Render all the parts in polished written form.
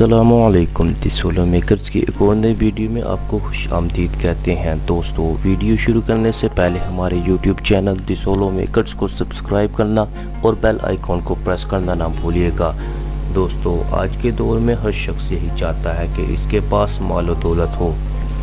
अस्सलामुअलैकुम। दी solo makers की एक और नई वीडियो में आपको खुश आमदीद कहते हैं। दोस्तों, वीडियो शुरू करने से पहले हमारे यूट्यूब चैनल दी सोलो मेकर्स को सब्सक्राइब करना और बेल आइकॉन को प्रेस करना ना भूलिएगा। दोस्तों, आज के दौर में हर शख्स यही चाहता है कि इसके पास मालो दौलत हो।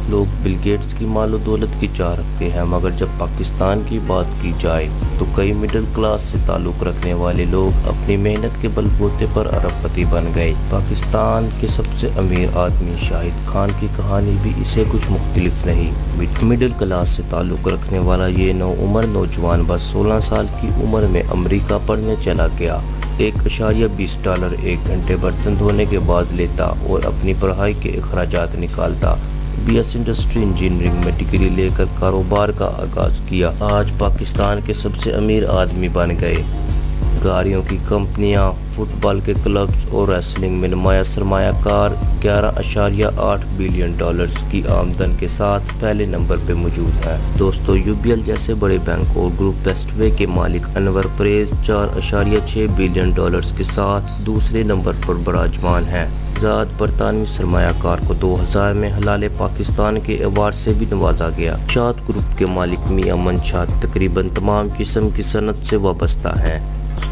लोग बिल गेट्स की मालो दौलत की चाह रखते हैं, मगर जब पाकिस्तान की बात की जाए तो कई मिडिल क्लास से ताल्लुक़ रखने वाले लोग अपनी मेहनत के बलबूते पर अरबपति बन गए। पाकिस्तान के सबसे अमीर आदमी शाहिद खान की कहानी भी इससे कुछ मुख्तलिफ नहीं। मिडिल क्लास से ताल्लुक़ रखने वाला ये नौउम्र नौजवान बस 16 साल की उम्र में अमरीका पढ़ने चला गया। $1.20 एक घंटे बर्तन धोने के बाद लेता और अपनी पढ़ाई के अखराजात निकालता। BS इंडस्ट्री इंजीनियरिंग में डिग्री लेकर कारोबार का आगाज़ किया। आज पाकिस्तान के सबसे अमीर आदमी बन गए। गाड़ियों की कंपनियां, फुटबॉल के क्लब्स और रेसलिंग में नुमाया सरमायाकार $11.8 बिलियन की आमदन के साथ पहले नंबर पर मौजूद है। दोस्तों, UBL जैसे बड़े बैंक और ग्रुप वेस्टवे के मालिक अनवर परेज $4.6 बिलियन के साथ दूसरे नंबर पर विराजमान है। आज़ाद बरतानवी सरमायाकार को 2000 में हलाले पाकिस्तान के अवार्ड से भी नवाजा गया। निशात ग्रुप के मालिक मियां मंशात तकरीबन तमाम किस्म की सनत से वाबस्ता हैं,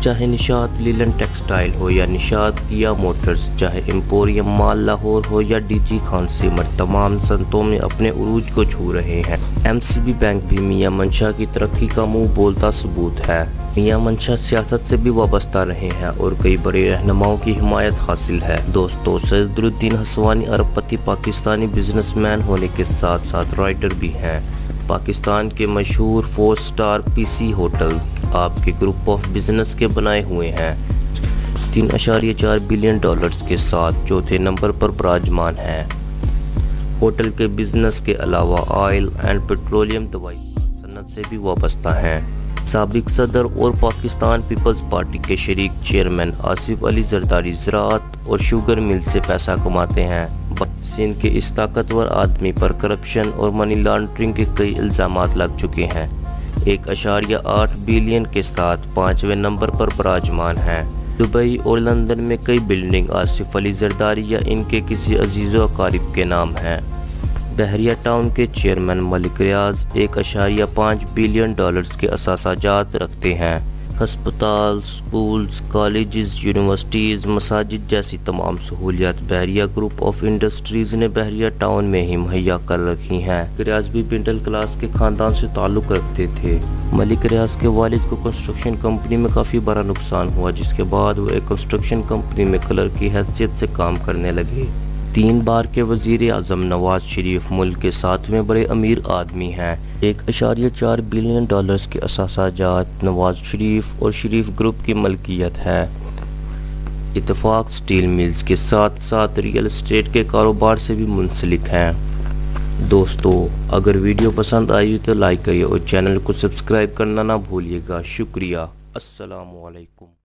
चाहे निशात लीलन टेक्सटाइल हो या निशात किया मोटर्स, चाहे एम्पोरियम माल लाहौर हो या DG खान सिमर, तमाम सनतों में अपने उरूज को छू रहे हैं। MCB बैंक भी मियां मंशा की तरक्की का मुंह बोलता सबूत है। मियां मंशा सियासत से भी वाबस्ता रहे हैं और कई बड़े रहनुमाओं की हिमायत हासिल है। दोस्तों, सदरुद्दीन हसवानी अरबपति पाकिस्तानी बिजनेसमैन होने के साथ साथ राइटर भी हैं। पाकिस्तान के मशहूर 4 स्टार PC होटल आपके ग्रुप ऑफ बिजनेस के बनाए हुए हैं। $3.4 बिलियन के साथ चौथे नंबर पर विराजमान है। होटल के बिजनेस के अलावा ऑयल एंड पेट्रोलियम दवाई सनत से भी वाबस्ता हैं। साबिक सदर और पाकिस्तान पीपल्स पार्टी के शरीक चेयरमैन आसिफ अली जरदारी ज़राअत और शुगर मिल से पैसा कमाते हैं। सिंध के इस ताकतवर आदमी पर करप्शन और मनी लॉन्ड्रिंग के कई इल्ज़ामात लग चुके हैं। $1.8 बिलियन के साथ 5वें नंबर पर विराजमान है। दुबई और लंदन में कई बिल्डिंग आसिफ अली जरदारी या इनके किसी अजीज़ो अकारिब के नाम हैं। बहरिया टाउन के चेयरमैन मलिक रियाज $1.5 बिलियन के असासाजात रखते हैं। हस्पताल, स्कूल्स, कॉलेजेस, यूनिवर्सिटीज़, मसाजिद जैसी तमाम सहूलियात बहरिया ग्रुप ऑफ इंडस्ट्रीज़ ने बहरिया टाउन में ही मुहैया कर रखी हैं। रियाज भी मिडिल क्लास के ख़ानदान से ताल्लुक़ रखते थे। मलिक रियाज के वालिद को कंस्ट्रक्शन कंपनी में काफ़ी बड़ा नुकसान हुआ, जिसके बाद वो एक कंस्ट्रक्शन कंपनी में क्लर्क की हैसियत से काम करने लगे। 3 बार के वज़ीर आज़म नवाज शरीफ मुल्क के 7वें बड़े अमीर आदमी हैं। $1.4 बिलियन के असासाजात नवाज शरीफ और शरीफ ग्रुप की मलकियत है। इत्तेफाक स्टील मिल्स के साथ साथ रियल एस्टेट के कारोबार से भी मुंसलिक हैं। दोस्तों, अगर वीडियो पसंद आई तो लाइक करिए और चैनल को सब्सक्राइब करना ना भूलिएगा। शुक्रिया। अस्सलामु अलैकुम।